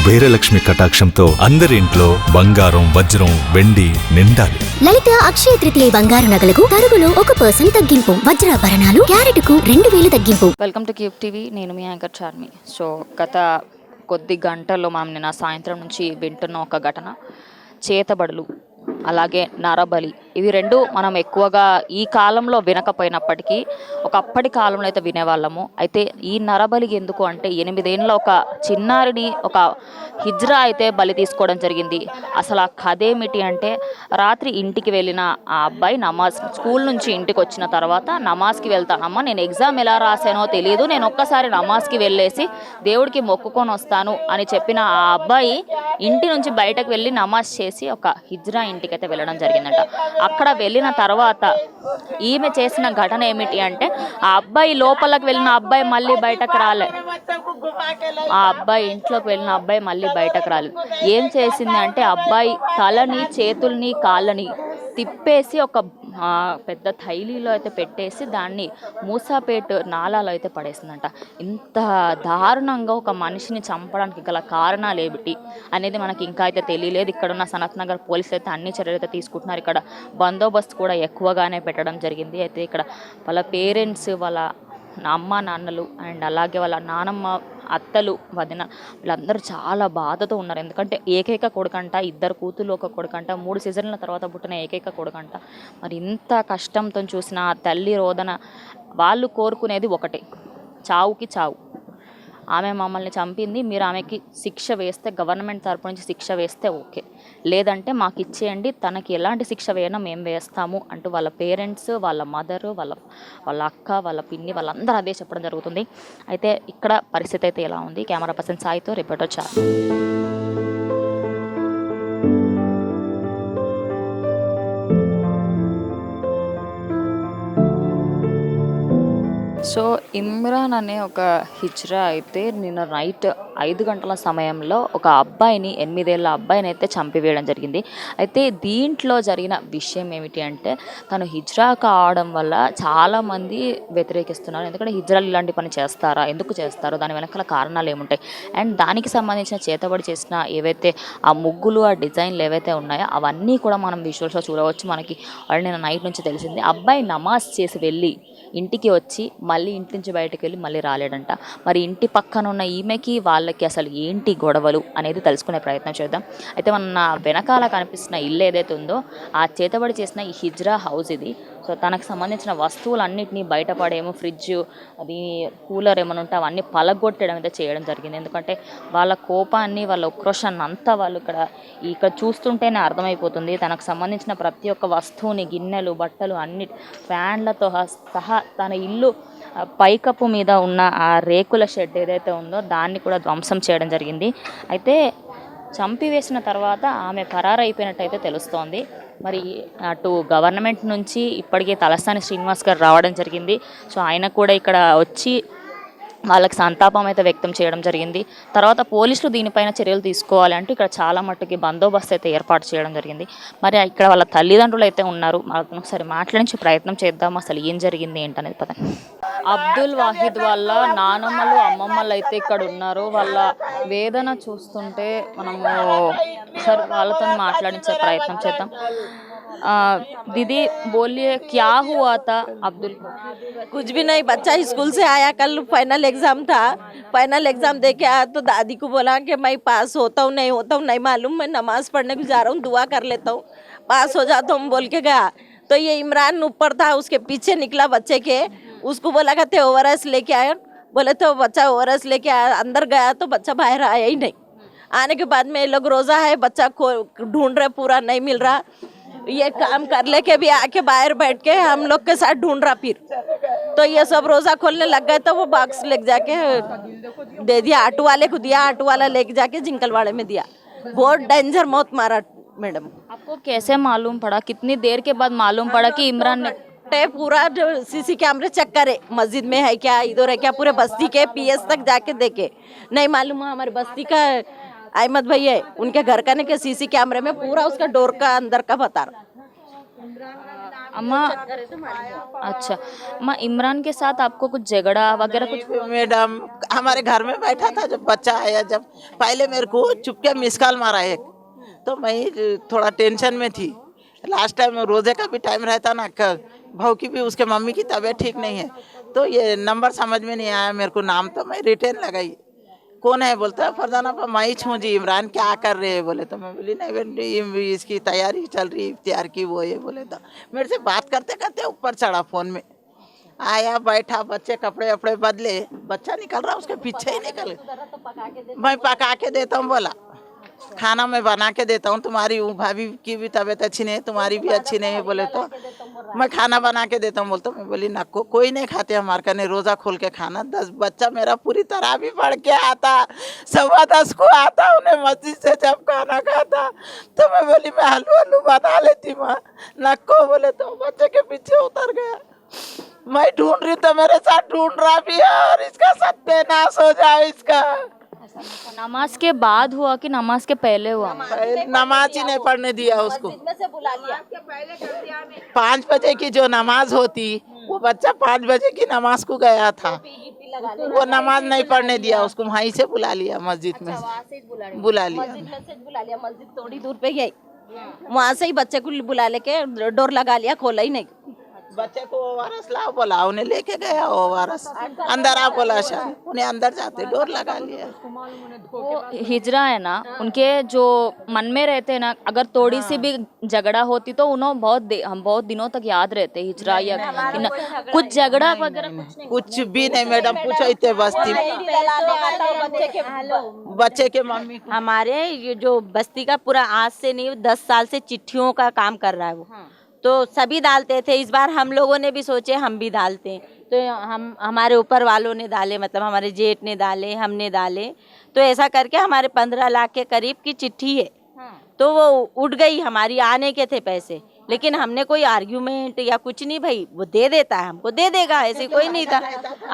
కుబేరలక్ష్మి కటాక్షంతో అందరి ఇంట్లో బంగారం వజ్రం వెండి నిండాలి. లలిత అక్షయ తృతీయ బంగారు నగలకు తరుగులో 1% తగ్గింపు, వజ్రాభరణాలు క్యారెట్కు 2000 తగ్గింపు. Welcome to cube TV. నేను మీ యాంకర్ చార్మి. సో గత కొద్ది గంటల్లో మనం నిన్న సాయంత్రం నుంచి వింటున్న ఒక ఘటన చేతబడులు, అలాగే నరబలి. ఇవి రెండు మనం ఎక్కువగా ఈ కాలంలో వినకపోయినప్పటికీ ఒకప్పటి కాలంలో అయితే వినేవాళ్ళము. అయితే ఈ నరబలి ఎందుకు అంటే 8 ఏళ్ళ ఒక చిన్నారిని ఒక హిజ్రా అయితే బలి తీసుకోవడం జరిగింది. అసలు ఆ కథ ఏమిటి అంటే, రాత్రి ఇంటికి వెళ్ళిన ఆ అబ్బాయి స్కూల్ నుంచి ఇంటికి వచ్చిన తర్వాత నమాజ్కి వెళ్తానమ్మా, నేను ఎగ్జామ్ ఎలా రాసానో తెలియదు, నేను ఒక్కసారి నమాజ్కి వెళ్ళేసి దేవుడికి మొక్కుకొని వస్తాను అని చెప్పిన ఆ అబ్బాయి ఇంటి నుంచి బయటకు వెళ్ళి నమాజ్ చేసి ఒక హిజ్రా ఇంటికి అయితే వెళ్ళడం జరిగిందంట. అక్కడ వెళ్ళిన తర్వాత ఈమె చేసిన ఘటన ఏమిటి అంటే, ఆ అబ్బాయి లోపలికి వెళ్ళిన అబ్బాయి మళ్ళీ బయటకు రాలే. ఆ అబ్బాయి ఇంట్లోకి వెళ్ళిన అబ్బాయి మళ్ళీ బయటకు రాలేదు. ఏం చేసింది అంటే, అబ్బాయి తలని చేతుల్ని కాళ్ళని తిప్పేసి ఒక పెద్ద థైలీలో అయితే పెట్టేసి దాన్ని మూసాపేట నాలాలో అయితే పడేసిందంట. ఇంత దారుణంగా ఒక మనిషిని చంపడానికి గల కారణాలు ఏమిటి అనేది మనకి ఇంకా అయితే తెలియలేదు. ఇక్కడున్న సనత్ నగర్ పోలీసులు అయితే అన్ని చర్యలు అయితే తీసుకుంటున్నారు. ఇక్కడ బందోబస్తు కూడా ఎక్కువగానే పెట్టడం జరిగింది. అయితే ఇక్కడ వాళ్ళ పేరెంట్స్, వాళ్ళ అమ్మ నాన్నలు అండ్ అలాగే వాళ్ళ నానమ్మ, అత్తలు, వదిన వీళ్ళందరూ చాలా బాధతో ఉన్నారు. ఎందుకంటే ఏకైక కొడుకంట, 2 కూతుళ్ళు, 1 కొడుకంట, 3 సీజన్ల తర్వాత పుట్టిన ఏకైక కొడుకంట. మరి ఇంత కష్టంతో చూసిన ఆ తల్లి రోదన, వాళ్ళు కోరుకునేది ఒకటే, చావుకి చావు. ఆమె మమ్మల్ని చంపింది, మీరు ఆమెకి శిక్ష వేస్తే, గవర్నమెంట్ తరపు నుంచి శిక్ష వేస్తే ఓకే, లేదంటే మాకు ఇచ్చేయండి, తనకి ఎలాంటి శిక్ష వేయనా మేము వేస్తాము అంటూ వాళ్ళ పేరెంట్స్, వాళ్ళ మదరు, వాళ్ళ అక్క, వాళ్ళ పిన్ని, వాళ్ళందరూ అదే చెప్పడం జరుగుతుంది. అయితే ఇక్కడ పరిస్థితి అయితే ఎలా ఉంది? కెమెరా పర్సన్ సాయితో రిపోర్టర్ చార్. సో ఇమ్రాన్ అనే ఒక హిజ్రా అయితే నిన్న నైట్ 5 గంటల సమయంలో ఒక అబ్బాయిని, 8 ఏళ్ళ అబ్బాయిని అయితే చంపివేయడం జరిగింది. అయితే దీంట్లో జరిగిన విషయం ఏమిటి అంటే, తను హిజ్రా కావడం వల్ల చాలామంది వ్యతిరేకిస్తున్నారు. ఎందుకంటే హిజ్రాలు ఇలాంటి పని చేస్తారా, ఎందుకు చేస్తారో, దాని వెనకాల కారణాలు ఏముంటాయి, అండ్ దానికి సంబంధించిన చేతబడి చేసిన ఏవైతే ఆ ముగ్గులు, ఆ డిజైన్లు ఏవైతే ఉన్నాయో అవన్నీ కూడా మనం విజువల్స్లో చూడవచ్చు. మనకి వాళ్ళు నిన్న నైట్ నుంచి తెలిసింది. అబ్బాయి నమాజ్ చేసి వెళ్ళి ఇంటికి వచ్చి మళ్ళీ ఇంటి నుంచి బయటకు వెళ్ళి మళ్ళీ రాలేడంట. మరి ఇంటి పక్కన ఉన్న ఈమెకి వాళ్ళకి అసలు ఏంటి గొడవలు అనేది తెలుసుకునే ప్రయత్నం చేద్దాం. అయితే మన వెనకాల కనిపిస్తున్న ఇల్లు ఏదైతే ఉందో, ఆ చేతబడి చేసిన ఈ హిజ్రా హౌస్ ఇది. సో తనకు సంబంధించిన వస్తువులన్నింటినీ బయటపడేమో, ఫ్రిడ్జ్, అది కూలర్ ఏమైనా ఉంటే అవన్నీ పలగొట్టడం అయితే చేయడం జరిగింది. ఎందుకంటే వాళ్ళ కోపాన్ని, వాళ్ళ ఉక్రోషాన్ని అంతా వాళ్ళు ఇక్కడ చూస్తుంటేనే అర్థమైపోతుంది. తనకు సంబంధించిన ప్రతి ఒక్క వస్తువుని, గిన్నెలు, బట్టలు, అన్ని ఫ్యాన్లతో సహా తన ఇల్లు పైకప్పు మీద ఉన్న ఆ రేకుల షెడ్ ఏదైతే ఉందో దాన్ని కూడా ధ్వంసం చేయడం జరిగింది. అయితే చంపివేసిన తర్వాత ఆమె పరారైపోయినట్టయితే తెలుస్తోంది. మరి అటు గవర్నమెంట్ నుంచి ఇప్పటికే తలసాని శ్రీనివాస్ గారు రావడం జరిగింది. సో ఆయన కూడా ఇక్కడ వచ్చి వాళ్ళకి సంతాపం అయితే వ్యక్తం చేయడం జరిగింది. తర్వాత పోలీసులు దీనిపైన చర్యలు తీసుకోవాలి అంటూ ఇక్కడ చాలా మట్టుకి బందోబస్తు అయితే ఏర్పాటు చేయడం జరిగింది. మరి ఇక్కడ వాళ్ళ తల్లిదండ్రులు అయితే ఉన్నారు, వాళ్ళతో ఒకసారి మాట్లాడించే ప్రయత్నం చేద్దాం, అసలు ఏం జరిగింది ఏంటనేది. పదండి. అబ్దుల్ వాహిద్ వాళ్ళ నానమ్మలు, అమ్మమ్మలు అయితే ఇక్కడ ఉన్నారు. వాళ్ళ వేదన చూస్తుంటే మనము ఒకసారి వాళ్ళతో మాట్లాడించే ప్రయత్నం చేద్దాం. दीदी बोलिए क्या हुआ था अब्दुल को? कुछ भी नहीं, बच्चा स्कूल से आया, कल फाइनल एग्जाम था, फाइनल एग्जाम दे के आया तो दादी को बोला कि मैं पास होता हूँ नहीं मालूम, मैं नमाज पढ़ने को जा रहा हूँ, दुआ कर लेता हूँ, पास हो जाता हूँ बोल के गया। तो ये इमरान ऊपर था, उसके पीछे निकला बच्चे के, उसको बोला कहते ओवरएस लेके आया, बोले तो बच्चा ओवरएस लेके आया, अंदर गया तो बच्चा बाहर आया ही नहीं। आने के बाद में ये लोग रोज़ा है, बच्चा को ढूंढ रहे, पूरा नहीं मिल रहा, ये काम कर लेके भी आके बाहर बैठ के हम लोग के साथ ढूंढ रहा। फिर तो ये सब रोज़ा खोलने लग गए तो वो बॉक्स लेके जाके दे दिया, ऑटो वाले को दिया, ऑटो वाला लेके जाके जिंकलवाड़े में दिया। बहुत डेंजर मौत मारा मैडम। आपको कैसे मालूम पड़ा, कितनी देर के बाद मालूम पड़ा कि इमरान ने? पूरा सीसी कैमरे चेक करे, मस्जिद में है क्या, इधर है क्या, पूरे बस्ती के पीएस तक जाके देखे, नहीं मालूम है। हमारे बस्ती का अहमद भाई है, उनके घर का नहीं के सीसी कैमरे में पूरा उसका डोर का अंदर का बता रहा। अम्मा अच्छा अम्मा, इमरान के साथ आपको कुछ झगड़ा वगैरह कुछ? मैडम हमारे घर में बैठा था जब बच्चा आया, जब पहले मेरे को चुपके मिस कॉल मारा एक, तो मैं थोड़ा टेंशन में थी। लास्ट टाइम रोजे का भी टाइम रहता ना, भाव की भी उसके मम्मी की तबीयत ठीक नहीं है, तो ये नंबर समझ में नहीं आया मेरे को, नाम तो मैं रिटर्न लगाई। कौन है बोलता है फरजाना पर मैं छूँ जी, इमरान क्या कर रहे हैं बोले, तो मैं बोली नहीं बेटी इसकी तैयारी चल रही इफ्तियार की वो ये बोले, तो मेरे से बात करते करते ऊपर चढ़ा फोन में, आया बैठा, बच्चे कपड़े वपड़े बदले, बच्चा निकल रहा उसके पीछे ही निकल, मैं पका के देता हूँ, बोला खाना मैं बना के देता हूँ, तुम्हारी भाभी की भी तबीयत अच्छी नहीं है, तुम्हारी भी अच्छी नहीं है बोले, तो मैं खाना बना के देता हूँ बोलता हूँ। मैं बोली नको कोई नहीं खाते हमारे कने रोज़ा खोल के खाना। 10 बच्चा मेरा पूरी तरह भी पढ़ के आता, 10:15 को आता, उन्हें मस्जिद से जब खाना खाता तो मैं बोली मैं हलू बना लेती माँ, नको बोले, तो बच्चे के पीछे उतर गया। मैं ढूंढ रही तो मेरे साथ ढूंढ रहा भी है, और इसका सत्यानाश हो जाए इसका। नमाज के बाद हुआ कि नमाज के पहले हुआ? नमाज ही नहीं पढ़ने दिया उसको। 5 बजे की जो नमाज होती, वो बच्चा 5 बजे की नमाज को गया था, वो नमाज नहीं पढ़ने दिया उसको, वहीं से बुला लिया मस्जिद में, बुला लिया मस्जिद थोड़ी दूर पे गई, वहाँ से ही बच्चे को बुला लेके डोर लगा लिया, खोला ही नहीं। बच्चे को ओआरएस लाओ बोला, उन्हें लेके गया ओआरएस, अंदर आ बोला, शायद उन्हें अंदर जाते डोर लगा लिया। वो हिजरा है ना, उनके जो मन में रहते हैं ना, अगर थोड़ी सी भी झगड़ा होती तो उन्हें हम बहुत दिनों तक याद रहते हिजरा, या कुछ झगड़ा वगैरह कुछ भी नहीं मैडम, पूछो इतने बस्ती बच्चे के मम्मी। हमारे ये जो बस्ती का पूरा आज से नहीं 10 साल से चिट्ठियों का काम कर रहा है वो, तो सभी डालते थे। इस बार हम लोगों ने भी सोचे हम भी डालते हैं, तो हमारे ऊपर वालों ने डाले, मतलब हमारे जेठ ने डाले, हमने डाले, तो ऐसा करके हमारे 15 लाख के करीब की चिट्ठी है। तो वो उठ गई, हमारी आने के थे पैसे, लेकिन हमने कोई आर्ग्यूमेंट या कुछ नहीं, भाई वो दे देता है हमको दे देगा, ऐसे कोई नहीं था।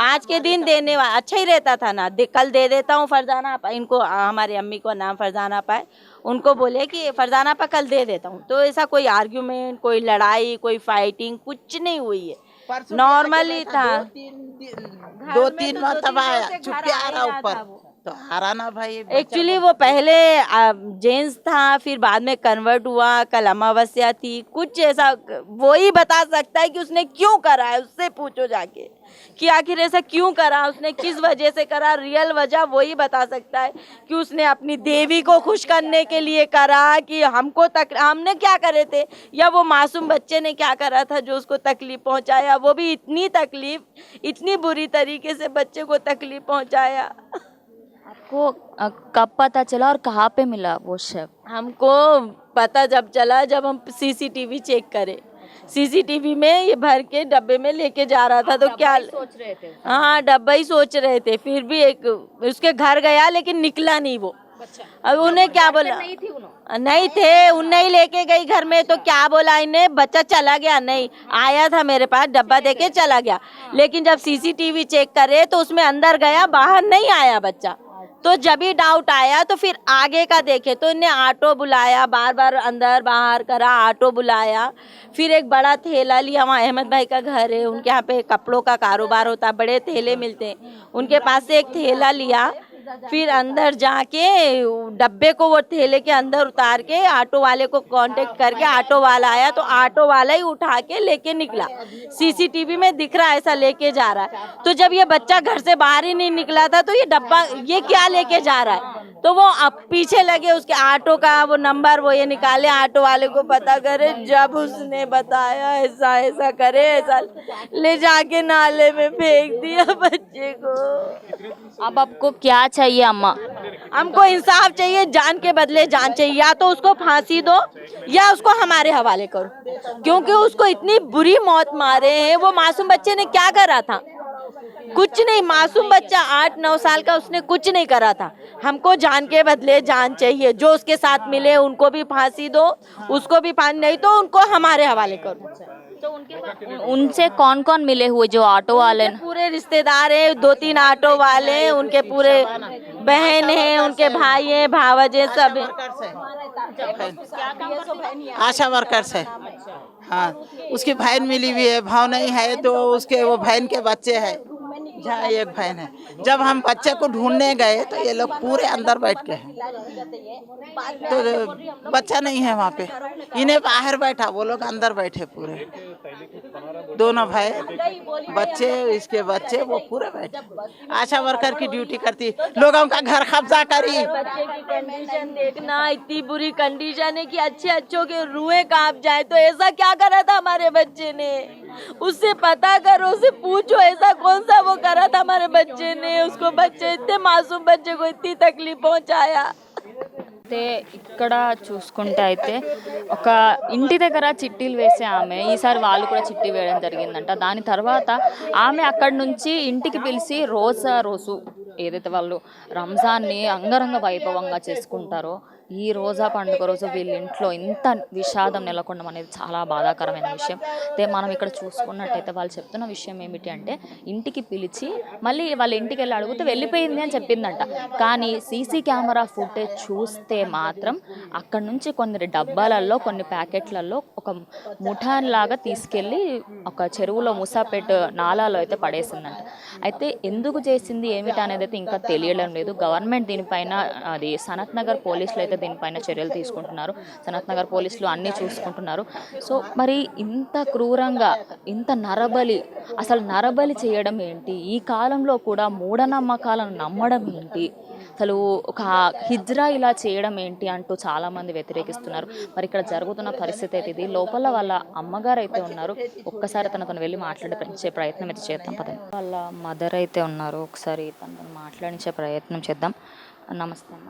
आज के दिन देने वाला अच्छा ही रहता था ना, कल दे देता हूँ फरजाना इनको, हमारे अम्मी को नाम फरजाना पाए, उनको बोले कि फरजाना पा कल दे देता हूँ, तो ऐसा कोई आर्ग्यूमेंट, कोई लड़ाई, कोई फाइटिंग कुछ नहीं हुई है, नॉर्मली था। 2-3 मरतबा आया, छुपके आ रहा ऊपर, तो आ रहा ना भाई। एक्चुअली वो पहले जेंट्स था, फिर बाद में कन्वर्ट हुआ, कल अमावस्या थी, कुछ ऐसा वो ही बता सकता है कि उसने क्यों करा है, उससे पूछो जाके कि आखिर ऐसा क्यों करा, उसने किस वजह से करा, रियल वजह वही बता सकता है कि उसने अपनी देवी को खुश करने के लिए करा, कि हमने क्या करे थे, या वो मासूम बच्चे ने क्या करा था जो उसको तकलीफ पहुंचाया, वो भी इतनी तकलीफ, इतनी बुरी तरीके से बच्चे को तकलीफ पहुंचाया। आपको कब पता चला और कहाँ पे मिला वो शव? हमको पता जब चला जब हम सीसीटीवी चेक करे, सीसीटीवी में ये भर के डब्बे में लेके जा रहा था, तो क्या सोच रहे थे? हाँ डब्बा ही सोच रहे थे, फिर भी एक उसके घर गया लेकिन निकला नहीं वो। अब उन्हें क्या बोला, नहीं थे, उन्हें ही लेके गई घर में, तो क्या बोला इन्हें, बच्चा चला गया, नहीं आया था मेरे पास, डब्बा देके चला गया, लेकिन जब सीसीटीवी चेक करे तो उसमें अंदर गया, बाहर नहीं आया बच्चा। तो जब ही डाउट आया तो फिर आगे का देखे, तो इन्हें ऑटो बुलाया, बार बार अंदर बाहर करा, ऑटो बुलाया, फिर एक बड़ा थैला लिया, वहाँ अहमद भाई का घर है, उनके यहाँ पे कपड़ों का कारोबार होता, बड़े थैले मिलते हैं, उनके पास से एक थैला लिया, फिर अंदर जाके डब्बे को वो थैले के अंदर उतार के ऑटो वाले को कांटेक्ट करके ऑटो वाला आया, तो ऑटो वाला ही उठा के लेके निकला, सीसीटीवी में दिख रहा है ऐसा लेके जा रहा है। तो जब ये बच्चा घर से बाहर ही नहीं निकला था, तो ये डब्बा ये क्या लेके जा रहा है, तो वो अब पीछे लगे, उसके ऑटो का वो नंबर वो ये निकाले, ऑटो वाले को पता करे, जब उसने बताया ऐसा ऐसा करे, ऐसा ले जाके नाले में फेंक दिया बच्चे को। अब आपको क्या चाहिए अम्मा? हमको इंसाफ चाहिए, जान के बदले जान चाहिए, या तो उसको फांसी दो या उसको हमारे हवाले करो, क्योंकि उसको इतनी बुरी मौत मारे हैं। वो मासूम बच्चे ने क्या करा था, कुछ नहीं, मासूम बच्चा 8-9 साल का, उसने कुछ नहीं करा था। हमको जान के बदले जान चाहिए, जो उसके साथ मिले उनको भी फांसी दो, उसको भी फांसी, नहीं तो उनको हमारे हवाले करो। तो उनसे कौन कौन मिले हुए, जो ऑटो वाले? पूरे रिश्तेदार हैं, 2-3 ऑटो वाले हैं, उनके पूरे बहन हैं, उनके भाई हैं, भावज हैं, सब हैं। आशा वर्कर्स है, हाँ, उसकी बहन मिली हुई है, भाव नहीं है तो उसके वो बहन के बच्चे हैं, जहाँ एक बहन है। जब हम बच्चे को ढूंढने गए तो ये लोग पूरे अंदर बैठ के हैं, तो बच्चा नहीं है वहाँ पे, इन्हें बाहर बैठा, वो लोग अंदर बैठे पूरे, दोनों भाई बच्चे, इसके बच्चे, वो पूरे बैठे। आशा वर्कर की ड्यूटी करती, लोगों का घर कब्जा करी। बच्चे की कंडीशन देखना, इतनी बुरी कंडीशन है कि अच्छे अच्छों के रूहें कांप जाए। तो ऐसा क्या करा था हमारे बच्चे ने, उससे पता करो, उससे पूछो ऐसा कौन सा वो करा था हमारे बच्चे ने। उसको बच्चे, इतने मासूम बच्चे को इतनी तकलीफ पहुंचाया। అయితే ఇక్కడ చూసుకుంటే అయితే ఒక ఇంటి దగ్గర చిట్టీలు వేసే ఆమె ఈసారి వాళ్ళు కూడా చిట్టి వేయడం జరిగిందంట. దాని తర్వాత ఆమె అక్కడి నుంచి ఇంటికి పిలిచి రోజు ఏదైతే వాళ్ళు రంజాన్ని అంగరంగ వైభవంగా చేసుకుంటారో ఈ రోజా పండుగ రోజు వీళ్ళ ఇంట్లో ఇంత విషాదం నెలకొనడం అనేది చాలా బాధాకరమైన విషయం. అయితే మనం ఇక్కడ చూసుకున్నట్టయితే వాళ్ళు చెప్తున్న విషయం ఏమిటి అంటే ఇంటికి పిలిచి మళ్ళీ వాళ్ళ ఇంటికి వెళ్ళి అడిగితే వెళ్ళిపోయింది అని చెప్పిందంట. కానీ సీసీ కెమెరా ఫుటేజ్ చూస్తే మాత్రం అక్కడ నుంచి కొన్ని డబ్బాలలో కొన్ని ప్యాకెట్లలో ఒక ముఠాన్లాగా తీసుకెళ్ళి ఒక చెరువులో ముసాపేట్ నాలాలో అయితే పడేసిందంట. అయితే ఎందుకు చేసింది ఏమిటి అనేది అయితే ఇంకా తెలియడం లేదు. గవర్నమెంట్ దీనిపైన అది సనత్ నగర్ పోలీసులు అయితే దీనిపైన చర్యలు తీసుకుంటున్నారు. సనత్ నగర్ పోలీసులు అన్నీ చూసుకుంటున్నారు. సో మరి ఇంత క్రూరంగా ఇంత నరబలి, అసలు నరబలి చేయడం ఏంటి, ఈ కాలంలో కూడా మూఢనమ్మకాలను నమ్మడం ఏంటి, అసలు ఒక హిజ్రా ఇలా చేయడం ఏంటి అంటూ చాలామంది వ్యతిరేకిస్తున్నారు. మరి ఇక్కడ జరుగుతున్న పరిస్థితి అయితే ఇది. లోపల వాళ్ళ అమ్మగారు అయితే ఉన్నారు, ఒక్కసారి తనతో వెళ్ళి మాట్లాడించే ప్రయత్నం అయితే చేద్దాం పదండి. వాళ్ళ మదర్ అయితే ఉన్నారు, ఒకసారి తనతో మాట్లాడించే ప్రయత్నం చేద్దాం. నమస్తే అమ్మ.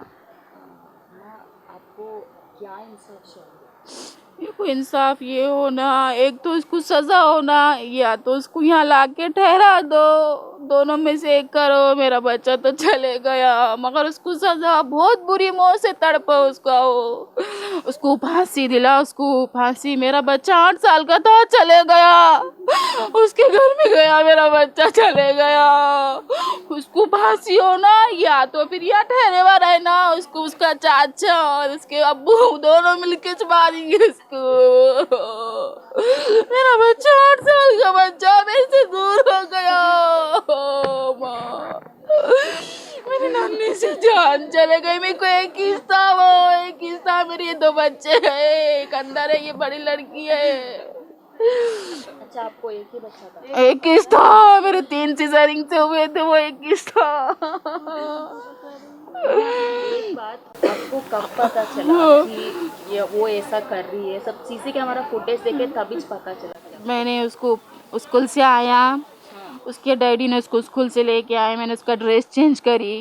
देखो इंसाफ ये होना, एक तो उसको सजा होना या तो उसको यहाँ ला के ठहरा दो, दोनों में से एक करो। मेरा बच्चा तो चले गया मगर उसको सजा, बहुत बुरी मौत से तड़पा उसको फांसी दिला, उसको फांसी। मेरा बच्चा 8 साल का था, चले गया, उसके घर में गया, मेरा बच्चा चले गया। उसको फांसी होना या तो फिर या ठहरे हुआ रहना, उसको उसका चाचा और उसके अब्बू दोनों मिलके मारेंगे उसको। मेरा बच्चा 8 साल का बच्चा मेरे से दूर हो गया। मेरी नन्ही से जान चले गई। मेरे को एक किस्सा, वो एक किस्सा, मेरे ये 2 बच्चे हैं, एक अंदर है, ये बड़ी लड़की है। अच्छा, आपको एक ही बच्चा था? एक किस्सा, मेरे 3 सीजरिंग से हुए थे, वो एक किस्सा। एक बात, आपको कब पता चला कि ये वो ऐसा कर रही है? सब सीसी कैमरा फुटेज देखे तभी पता चला? मैंने उसको स्कूल से आया, उसके डैडी ने उसको स्कूल से लेके आए, मैंने उसका ड्रेस चेंज करी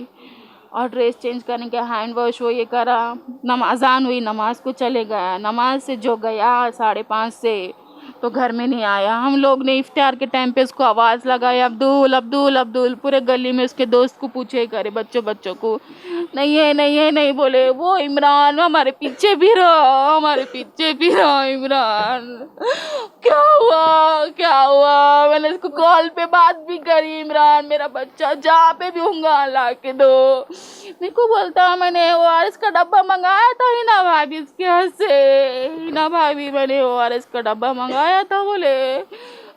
और ड्रेस चेंज करने के हैंड वॉश वो ये करा, नमाज़ान हुई, नमाज को चले गया। नमाज से जो गया 5:30 से तो घर में नहीं आया। हम लोग ने इफ्तार के टाइम पे उसको आवाज़ लगाई, अब्दुल अब्दुल अब्दुल, पूरे गली में उसके दोस्त को पूछे करे, बच्चों को, नहीं है नहीं बोले। वो इमरान हमारे पीछे भी रहा इमरान। क्या हुआ मैंने उसको कॉल पे बात भी करी, इमरान मेरा बच्चा जहाँ पे भी होगा ला के दो। मेरे को बोलता मैंने ORS का डब्बा मंगाया था हिना भाभी, उसके हाथ से हिना भाभी, मैंने ORS का डब्बा मंगाया था, बोले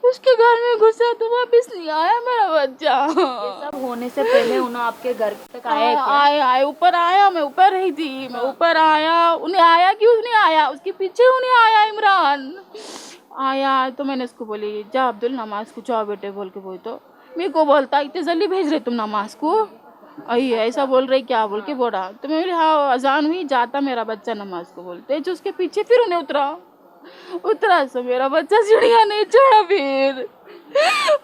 उसके घर में घुसा तो वापिस नहीं आया मेरा बच्चा। सब होने से पहले उन्होंने आपके घर तक आए? आए ऊपर आया, मैं ऊपर रही थी, मैं ऊपर आया, उन्हें आया क्यों नहीं आया, उसके पीछे उन्हें आया इमरान आया। तो मैंने उसको बोली जा अब्दुल नमाज को जाओ बेटे बोल के, बोल तो मेरे को बोलता इतने जल्दी भेज रहे तुम नमाज को, अई ऐसा बोल रही क्या बोल के बोला। तो मैं बोली हाँ अजान हुई, जाता मेरा बच्चा नमाज को बोलते, जो उसके पीछे फिर उन्हें उतरा सो मेरा बच्चा सीढ़ियाँ नहीं चढ़ा, फिर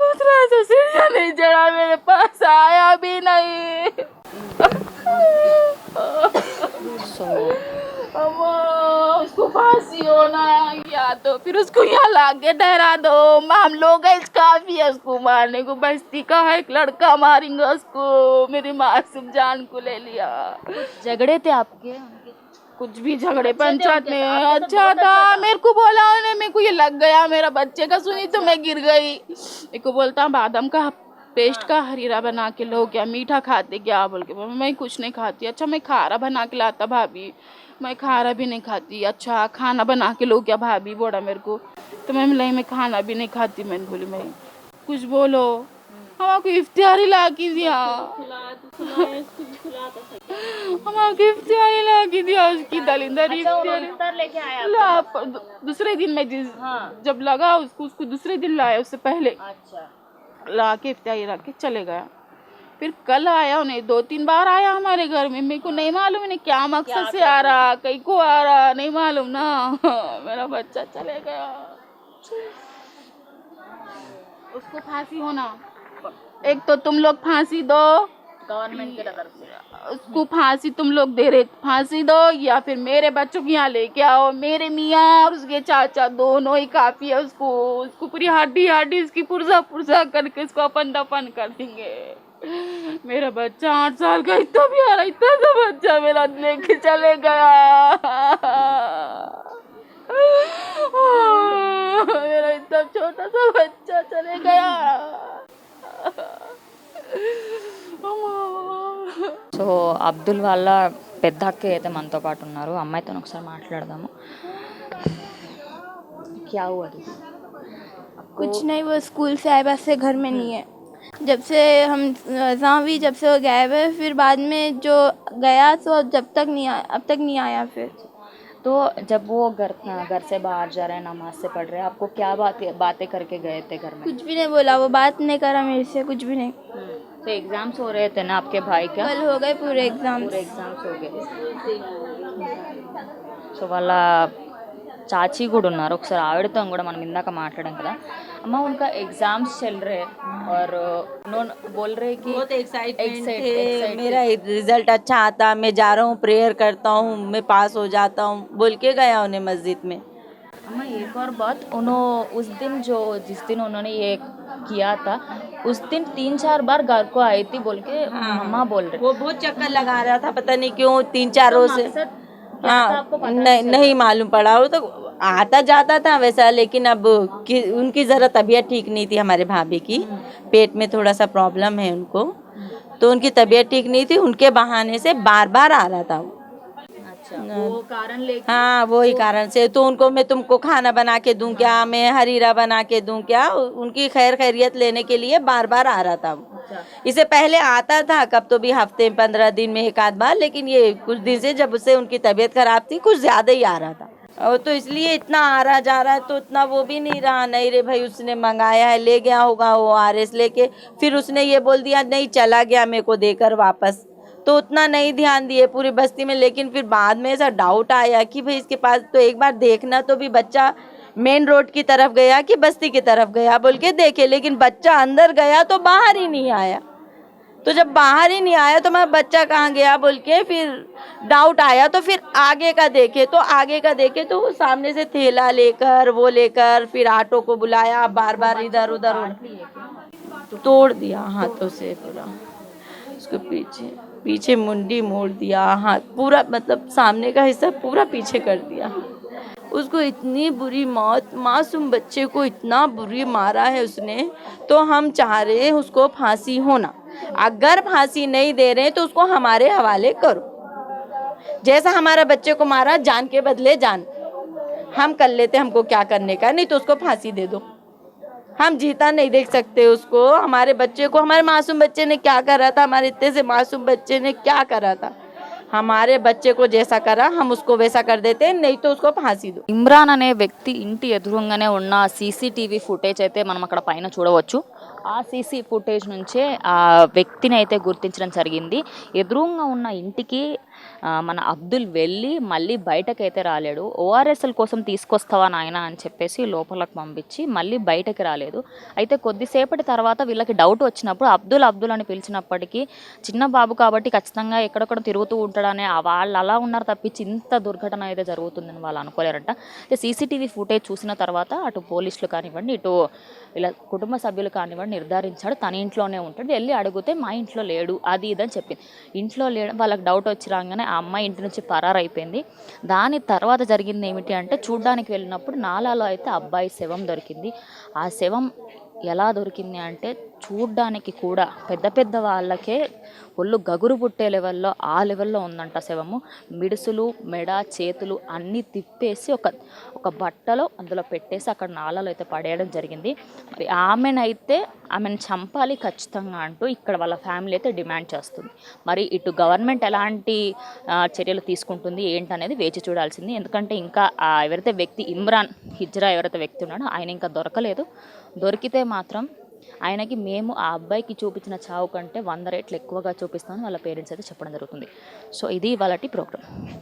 उतरा सो सीढ़ियाँ नहीं चढ़ा, मेरे पास आया भी नहीं। उसको फांसी होना या तो फिर उसको यहाँ ला के ठहरा दो। हम लोग काफी है उसको मारने को, बस्ती का है एक लड़का मारेंगे उसको, मेरी मासूम जान को ले लिया। झगड़े थे आपके? कुछ भी झगड़े पंचायत में अच्छा था। मेरे को बोला उन्हें, मेरे को ये लग गया, मेरा बच्चे का सुनी तो मैं गिर गई। मेरे को बोलता बादाम का पेस्ट का हरीरा बना के लो, क्या मीठा खाते क्या बोल के, मैं कुछ नहीं खाती। अच्छा मैं खारा बना के लाता भाभी, मैं खारा भी नहीं खाती। अच्छा खाना बना के लो क्या भाभी, बोला मेरे को। तो मैं मलाई में खाना भी नहीं खाती। मैंने बोली मैं कुछ बोलो, हमारे इफ्तियारी ला के दिया, हमारे इफ्तियारी ला के दिया, उसकी दलिंदर इफ्तियारी लेके आया ला। दूसरे दिन मैं जब लगा उसको दूसरे दिन लाया, उससे पहले अच्छा ला के इफ्तियारी रख के चले गया। फिर कल आया, उन्हें 2-3 बार आया हमारे घर में। मेरे को नहीं मालूम इन्हें क्या मकसद से आ रहा, कहीं को आ रहा, नहीं मालूम ना। मेरा बच्चा चले गया, उसको फांसी होना। एक तो तुम लोग फांसी दो, गवर्नमेंट की तरफ से उसको फांसी तुम लोग दे रहे, फांसी दो, या फिर मेरे बच्चों को यहाँ लेके आओ। मेरे मियाँ और उसके चाचा दोनों ही काफी है, उसको पूरी हड्डी हड्डी उसकी पुर्जा करके उसको अपन दफन कर देंगे। मेरा बच्चा 8 साल का इतना भी आ रहा, इतना सा बच्चा मेरा लेके चले गया। मेरा इतना छोटा सा बच्चा चले गया। సో అబ్దుల్ వాళ్ళ పెద్ద అక్క అయితే మనతో పాటు ఉన్నారు. అమ్మాయితో ఒకసారి మాట్లాడదాము. क्या हुआ थी? कुछ नहीं, वो स्कूल से आए, बस से घर में नहीं है। जब से हम जहाँ भी जब से वो गायब है, फिर बाद में जो गया तो जब तक नहीं आया, अब तक नहीं आया। फिर तो जब वो घर से बाहर जा रहे हैं, नमाज से पढ़ रहे हैं, आपको क्या बातें करके गए थे घर में? कुछ भी नहीं बोला, वो बात नहीं करा मेरे से, कुछ भी नहीं। तो एग्जाम्स हो रहे थे ना आपके भाई का? कल हो गए पूरे एग्जाम। ఎగ్జామ్స్ हो गए. సో వాళ్ళ चाची కూడా ఉన్నారు. ఒకసారి ఆవిడతో కూడా మనం ఇందాక మాట్లాడాం కదా. అమ్మ उनका एग्जाम्स चल रहे और उन्होंने बोल रहे कि बहुत एक्साइटमेंट थे, excited मेरा रिजल्ट अच्छा आता, मैं जा रहा हूँ, प्रेयर करता हूँ, मैं पास हो जाता हूँ बोल के गया उन्हें मस्जिद में। अम्मा एक और बात, उन्होंने उस दिन जिस दिन उन्होंने ये किया था, उस दिन 3-4 बार घर को आई थी बोल के अम्मा बोल रहे। वो बहुत चक्कर लगा रहा था, पता नहीं क्यों 3-4 रोज से। मकसद क्या था आपको पता नहीं मालूम पड़ा। वो तो आता जाता था वैसा, लेकिन अब उनकी ज़रा तबीयत ठीक नहीं थी, हमारे भाभी की पेट में थोड़ा सा प्रॉब्लम है उनको, तो उनकी तबीयत ठीक नहीं थी, उनके बहाने से बार बार आ रहा था वो। अच्छा, वो कारण लेके हाँ वही कारण से। तो उनको मैं तुमको खाना बना के दूं क्या, मैं हरीरा बना के दूं क्या, उनकी खैर खैरियत लेने के लिए बार बार आ रहा था वो। इससे पहले आता था कब तो भी हफ्ते में 15 दिन में एक आध बार, लेकिन ये कुछ दिन से जब उससे उनकी तबीयत खराब थी कुछ ज़्यादा ही आ रहा था, और तो इसलिए इतना आ रहा जा रहा है, तो इतना वो भी नहीं रहा। नहीं रे भाई, उसने मंगाया है, ले गया होगा वो ORS लेके, फिर उसने ये बोल दिया नहीं चला गया मेरे को देकर वापस, तो उतना नहीं ध्यान दिए पूरी बस्ती में। लेकिन फिर बाद में ऐसा डाउट आया कि भाई इसके पास तो एक बार देखना, तो भी बच्चा मेन रोड की तरफ गया कि बस्ती की तरफ गया बोल के देखे, लेकिन बच्चा अंदर गया तो बाहर ही नहीं आया। तो जब बाहर ही नहीं आया तो मैं बच्चा कहाँ गया बोल के फिर डाउट आया, तो फिर आगे का देखे तो वो सामने से थैला लेकर वो लेकर फिर ऑटो को बुलाया, बार बार इधर उधर तोड़ दिया हाथों से पूरा, उसको पीछे मुंडी मोड़ दिया, हाथ पूरा मतलब सामने का हिस्सा पूरा पीछे कर दिया। उसको इतनी बुरी मौत, मासूम बच्चे को इतना बुरी मारा है उसने, तो हम चाह रहे हैं उसको फांसी होना। अगर फांसी नहीं दे रहे तो उसको हमारे हवाले करो, जैसा हमारा बच्चे को मारा जान के बदले जान, हम कर लेते, हमको क्या करने का, नहीं तो उसको फांसी दे दो। हम जीता नहीं देख सकते उसको, हमारे बच्चे को, हमारे मासूम बच्चे ने क्या करा था, हमारे इतने से मासूम बच्चे ने क्या करा था, हमारे बच्चे को जैसा करा हम उसको वैसा कर देते, नहीं तो उसको फांसी दो। ఇమ్రాన్ అనే వ్యక్తి ఇంటి ఎదురుగానే ఉన్న సీసీటీవీ ఫుటేజ్ అయితే మనం అక్కడ పైన చూడవచ్చు. ఆ సీసీ ఫుటేజ్ నుంచే ఆ వ్యక్తిని అయితే గుర్తించడం జరిగింది. ఎదురుగా ఉన్న ఇంటికి మన అబ్దుల్ వెళ్ళి మళ్ళీ బయటకైతే రాలేడు. ఓఆర్ఎస్ఎల్ కోసం తీసుకొస్తావా నాయన అని చెప్పేసి లోపలకు పంపించి మళ్ళీ బయటకి రాలేదు. అయితే కొద్దిసేపటి తర్వాత వీళ్ళకి డౌట్ వచ్చినప్పుడు అబ్దుల్ అని పిలిచినప్పటికీ చిన్న బాబు కాబట్టి ఖచ్చితంగా ఎక్కడెక్కడ తిరుగుతూ ఉంటాడనే వాళ్ళు అలా ఉన్నారు తప్పించి ఇంత దుర్ఘటన అయితే జరుగుతుందని వాళ్ళు అనుకోలేరంట. అయితే సీసీటీవీ ఫుటేజ్ చూసిన తర్వాత అటు పోలీసులు కానివ్వండి, ఇటు వీళ్ళ కుటుంబ సభ్యులు కానివ్వండి నిర్ధారించాడు తన ఇంట్లోనే ఉంటాడు. వెళ్ళి అడిగితే మా ఇంట్లో లేడు అది ఇదని చెప్పింది. ఇంట్లో లేడు, వాళ్ళకి డౌట్ వచ్చి రాగానే ఆ అమ్మాయి ఇంటి నుంచి పరారైపోయింది. దాని తర్వాత జరిగింది ఏమిటి అంటే, చూడ్డానికి వెళ్ళినప్పుడు నాలాలో అయితే అబ్బాయి శవం దొరికింది. ఆ శవం ఎలా దొరికింది అంటే చూడ్డానికి కూడా పెద్ద పెద్ద వాళ్ళకే ఒళ్ళు గగురు పుట్టే లెవెల్లో ఆ లెవెల్లో ఉందంట శవము. మిడుసులు, మెడ, చేతులు అన్నీ తిప్పేసి ఒక బట్టలో అందులో పెట్టేసి అక్కడ నాళాలు అయితే పడేయడం జరిగింది. మరి ఆమెను చంపాలి ఖచ్చితంగా అంటూ ఇక్కడ వాళ్ళ ఫ్యామిలీ అయితే డిమాండ్ చేస్తుంది. మరి ఇటు గవర్నమెంట్ ఎలాంటి చర్యలు తీసుకుంటుంది ఏంటనేది వేచి చూడాల్సింది. ఎందుకంటే ఇంకా ఎవరైతే వ్యక్తి ఇమ్రాన్ హిజ్రా ఎవరైతే వ్యక్తి ఉన్నాడో ఆయన ఇంకా దొరకలేదు. దొరికితే మాత్రం ఆయనకి మేము ఆ అబ్బాయికి చూపించిన చావు కంటే 100 రెట్లు ఎక్కువగా చూపిస్తామని వాళ్ళ పేరెంట్స్ అయితే చెప్పడం జరుగుతుంది. సో ఇది వాళ్ళ ప్రోగ్రామ్.